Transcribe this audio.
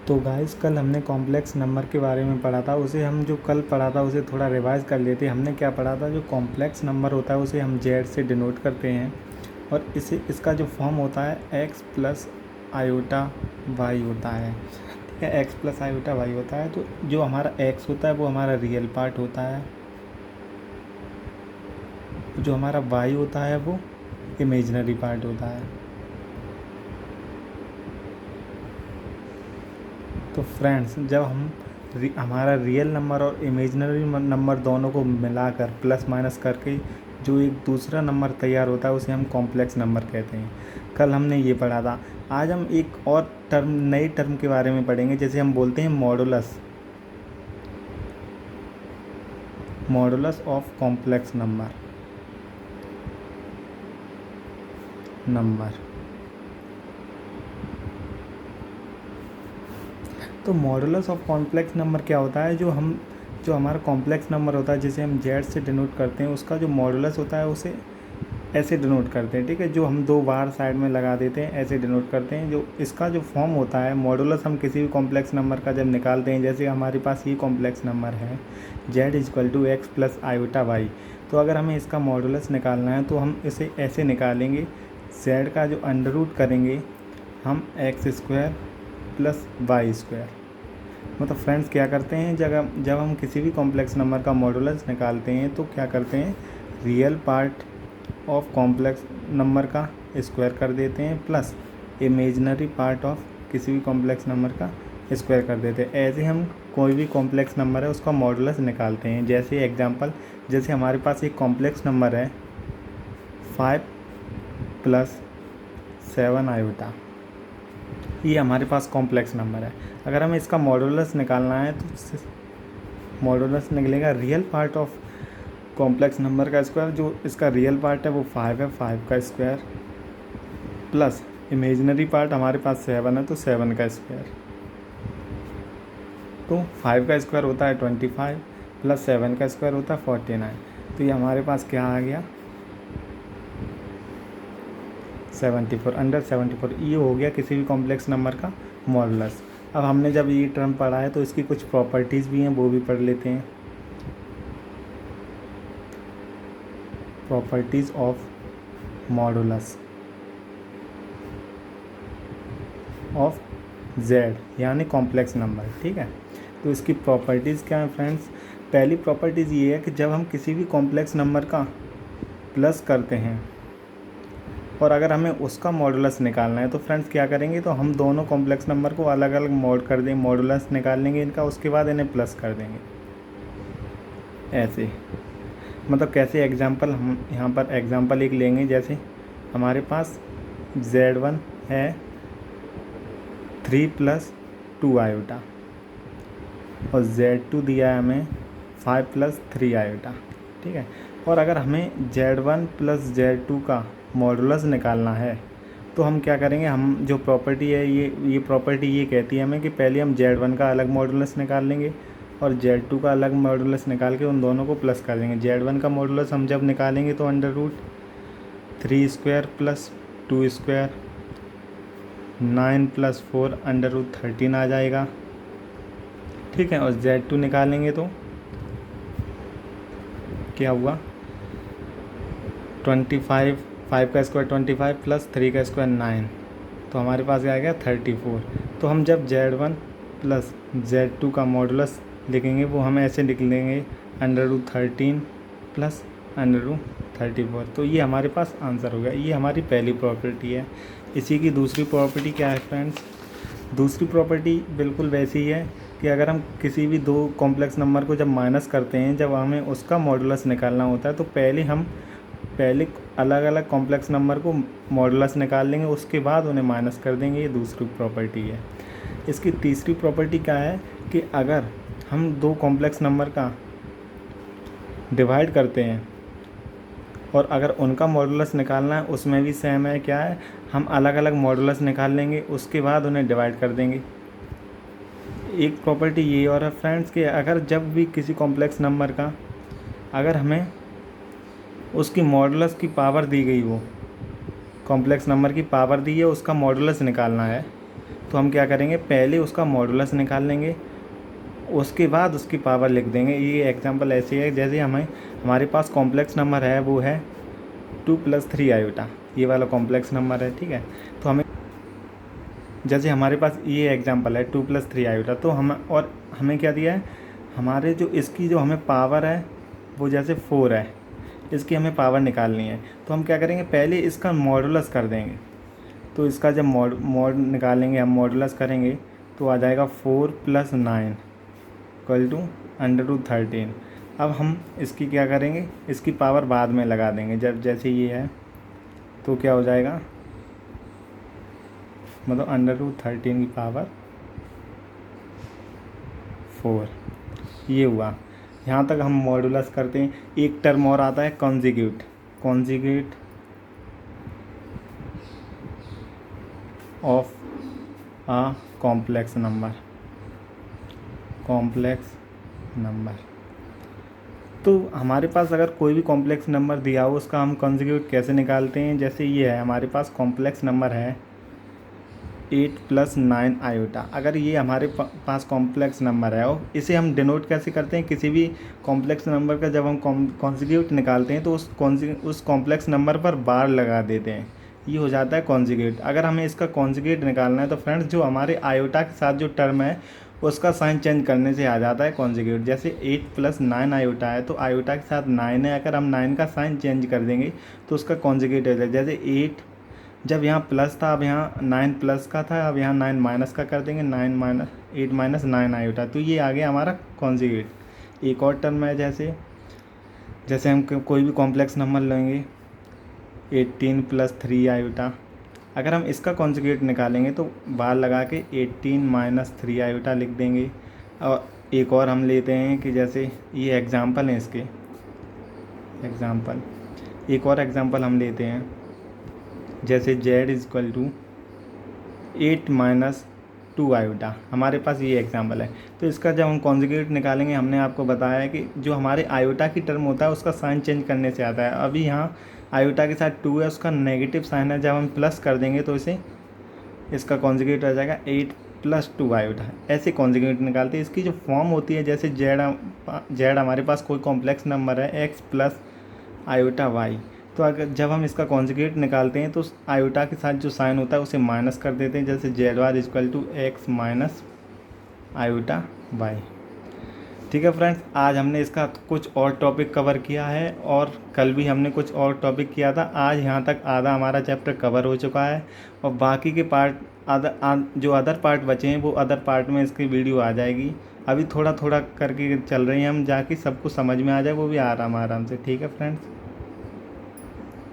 तो गाइस कल हमने कॉम्प्लेक्स नंबर के बारे में पढ़ा था। उसे हम जो कल पढ़ा था उसे थोड़ा रिवाइज कर लेते। हमने क्या पढ़ा था, जो कॉम्प्लेक्स नंबर होता है उसे हम जेड से डिनोट करते हैं और इसका जो फॉर्म होता है एक्स प्लस आयोटा वाई होता है। ठीक है, एक्स प्लस आयोटा वाई होता है। तो जो हमारा एक्स होता है वो हमारा रियल पार्ट होता है, जो हमारा वाई होता है वो इमेजिनरी पार्ट होता है। तो फ्रेंड्स, जब हम हमारा रियल नंबर और इमेजिनरी नंबर दोनों को मिलाकर प्लस माइनस करके जो एक दूसरा नंबर तैयार होता है उसे हम कॉम्प्लेक्स नंबर कहते हैं। कल हमने ये पढ़ा था। आज हम एक और नए टर्म के बारे में पढ़ेंगे, जैसे हम बोलते हैं मॉडुलस ऑफ कॉम्प्लेक्स नंबर। तो मॉडुलस ऑफ कॉम्प्लेक्स नंबर क्या होता है, जो हमारा कॉम्प्लेक्स नंबर होता है जिसे हम जेड से डिनोट करते हैं, उसका जो मॉडुलस होता है उसे ऐसे डिनोट करते हैं। ठीक है, जो हम दो बार साइड में लगा देते हैं ऐसे डिनोट करते हैं। जो इसका जो फॉर्म होता है मॉडुलस, हम किसी भी कॉम्प्लेक्स नंबर का जब निकालते हैं, जैसे हमारे पास ये कॉम्प्लेक्स नंबर है z equal to x plus iota y. तो अगर हमें इसका मॉडुलस निकालना है तो हम इसे ऐसे निकालेंगे, जेड का जो अंडर रूट करेंगे हम x square plus y square. मतलब फ्रेंड्स क्या करते हैं, जब हम किसी भी कॉम्प्लेक्स नंबर का मॉडुलस निकालते हैं तो क्या करते हैं, real part of complex number का स्क्वायर कर देते हैं प्लस इमेजिनरी पार्ट ऑफ किसी भी कॉम्प्लेक्स नंबर का स्क्वायर कर देते हैं। ऐसे हम कोई भी कॉम्प्लेक्स नंबर है उसका मॉडुलस निकालते हैं। जैसे एग्जांपल, जैसे हमारे पास एक कॉम्प्लेक्स नंबर है 5 प्लस 7 आयोटा, ये हमारे पास कॉम्प्लेक्स नंबर है। अगर हमें इसका मॉडुलस निकालना है तो मॉडुलस निकलेगा real part of complex number का स्क्वायर। जो इसका रियल पार्ट है वो 5 है, 5 का स्क्वायर प्लस इमेजिनरी पार्ट हमारे पास 7 है तो 7 का स्क्वायर। तो 5 का स्क्वायर होता है 25 प्लस 7 का स्क्वायर होता है 49। तो ये हमारे पास क्या आ गया, 74, अंडर 74। ये हो गया किसी भी कॉम्प्लेक्स नंबर का मॉडुलस। अब हमने जब ये टर्म पढ़ा है तो इसकी कुछ प्रॉपर्टीज़ भी हैं, वो भी पढ़ लेते हैं। Properties of modulus of Z यानी कॉम्प्लेक्स नंबर। ठीक है, तो इसकी प्रॉपर्टीज़ क्या है फ्रेंड्स। पहली प्रॉपर्टीज़ ये है कि जब हम किसी भी कॉम्प्लेक्स नंबर का प्लस करते हैं और अगर हमें उसका मॉडुलस निकालना है तो फ्रेंड्स क्या करेंगे, तो हम दोनों कॉम्प्लेक्स नंबर को अलग अलग मोड कर देंगे, मॉडुलस निकाल लेंगे इनका, उसके बाद इन्हें प्लस कर देंगे ऐसे। मतलब कैसे, एग्जांपल हम यहाँ पर एग्जांपल एक लेंगे। जैसे हमारे पास z1 है 3 प्लस 2 आयोटा और z2 दिया है हमें 5 प्लस 3 आयोटा। ठीक है, और अगर हमें z1 प्लस z2 का मॉडुलस निकालना है तो हम क्या करेंगे, हम जो प्रॉपर्टी है ये प्रॉपर्टी ये कहती है हमें कि पहले हम z1 का अलग मॉडुलस निकाल लेंगे और z2 का अलग मॉडुलस निकाल के उन दोनों को प्लस कर देंगे। z1 का मॉडुलस हम जब निकालेंगे तो under root 3 square plus 2 square 9 plus 4 under root 13 आ जाएगा। ठीक है, और z2 निकालेंगे तो क्या हुआ, 25, 5 का स्क्वायर 25 प्लस 3 का स्क्वायर 9, तो हमारे पास आ गया 34। तो हम जब z1 प्लस z2 का मॉडुलस लिखेंगे वो हम ऐसे लिख लेंगे under root 13 plus under root 34। तो ये हमारे पास आंसर हो गया। ये हमारी पहली प्रॉपर्टी है। इसी की दूसरी प्रॉपर्टी क्या है फ्रेंड्स, दूसरी प्रॉपर्टी बिल्कुल वैसी है कि अगर हम किसी भी दो कॉम्प्लेक्स नंबर को जब माइनस करते हैं, जब हमें उसका मॉडुलस निकालना होता है तो पहले अलग अलग कॉम्प्लेक्स नंबर को मॉडुलस निकाल लेंगे, उसके बाद उन्हें माइनस कर देंगे। ये दूसरी प्रॉपर्टी है। इसकी तीसरी प्रॉपर्टी क्या है कि अगर हम दो कॉम्प्लेक्स नंबर का डिवाइड करते हैं और अगर उनका मॉडुलस निकालना है उसमें भी सेम है, क्या है, हम अलग अलग मॉडुलस निकाल लेंगे, उसके बाद उन्हें डिवाइड कर देंगे। एक प्रॉपर्टी ये और है फ्रेंड्स कि अगर जब भी किसी कॉम्प्लेक्स नंबर का अगर हमें उसकी मॉडुलस की पावर दी गई, वो कॉम्प्लेक्स नंबर की पावर दी है, उसका मॉडुलस निकालना है, तो हम क्या करेंगे, पहले उसका मॉडुलस निकाल लेंगे, उसके बाद उसकी पावर लिख देंगे। ये एग्जांपल ऐसे है जैसे हमारे पास कॉम्प्लेक्स नंबर है, वो है 2 + 3 आयोटा, ये वाला कॉम्प्लेक्स नंबर है, ठीक है। तो हमें जैसे हमारे पास ये एग्जांपल है 2 + 3 आयोटा, तो हमें क्या दिया है, हमारे जो इसकी जो हमें पावर है वो जैसे 4 है, इसकी हमें पावर निकालनी है। तो हम क्या करेंगे, पहले इसका मॉडुलस कर देंगे। तो इसका जब मॉड निकालेंगे, हम मॉडुलस करेंगे तो आ जाएगा 4 + 9 = √13। अब हम इसकी क्या करेंगे, इसकी पावर बाद में लगा देंगे। जब जैसे ये है तो क्या हो जाएगा, मतलब √13 की पावर 4, ये हुआ। यहाँ तक हम मॉडुलस करते हैं। एक टर्म और आता है conjugate of a complex number. तो हमारे पास अगर कोई भी कॉम्प्लेक्स नंबर दिया हो, उसका हम कॉन्जुगेट कैसे निकालते हैं। जैसे ये है, हमारे पास कॉम्प्लेक्स नंबर है 8 + 9 आयोटा। अगर ये हमारे पास कॉम्प्लेक्स नंबर है और इसे हम डिनोट कैसे करते हैं, किसी भी कॉम्प्लेक्स नंबर का जब हम कॉन्जुगेट निकालते हैं तो उस कॉम्प्लेक्स नंबर पर बार लगा देते हैं, ये हो जाता है कॉन्जुगेट। अगर हमें इसका कॉन्जुगेट निकालना है तो फ्रेंड्स, जो हमारे आयोटा के साथ जो टर्म है उसका साइन चेंज करने से आ जाता है कॉन्जुगेट। जैसे 8 + 9 आयोटा है, तो आयोटा के साथ 9 है, अगर हम 9 का साइन चेंज कर देंगे तो उसका कॉन्जुगेट हो जाएगा। जैसे 8 जब यहाँ प्लस था, अब यहाँ 9 प्लस का था, अब यहाँ 9 माइनस का कर देंगे, 8 - 9 आयोटा, तो ये आ गया हमारा कॉन्जुगेट। एक और टर्म है, जैसे हम कोई भी कॉम्प्लेक्स नंबर लेंगे 18 + 3 आयोटा। अगर हम इसका कॉन्जुगेट निकालेंगे तो बार लगा के 18 - 3 आयोटा लिख देंगे। और एक और हम लेते हैं कि जैसे ये एग्जांपल है इसके, एक और एग्जांपल हम लेते हैं, जैसे z = 8 - 2 आयोटा। हमारे पास ये एग्जांपल है। तो इसका जब हम कॉन्जुगेट निकालेंगे, हमने आपको बताया है कि जो हमारे आयोटा की टर्म होता है उसका साइन चेंज करने से आता है। अभी यहाँ आयोटा के साथ 2 है, उसका नेगेटिव साइन है, जब हम प्लस कर देंगे तो इसका कॉन्जुगेट आ जाएगा 8 + 2 आयोटा। ऐसे कॉन्जुगेट निकालते हैं। इसकी जो फॉर्म होती है, जैसे z हमारे पास कोई कॉम्प्लेक्स नंबर है x + आयोटा y, तो अगर जब हम इसका कॉन्जुगेट निकालते हैं तो आयोटा के साथ जो साइन होता है उसे माइनस कर देते हैं। जैसे z = x - आयोटा y। ठीक है फ्रेंड्स, आज हमने इसका कुछ और टॉपिक कवर किया है और कल भी हमने कुछ और टॉपिक किया था। आज यहाँ तक आधा हमारा चैप्टर कवर हो चुका है और बाकी के पार्ट जो अदर पार्ट बचे हैं वो अदर पार्ट में इसकी वीडियो आ जाएगी। अभी थोड़ा थोड़ा करके चल रही हैं हम, जाके सबको समझ में आ जाए, वो भी आराम से। ठीक है फ्रेंड्स।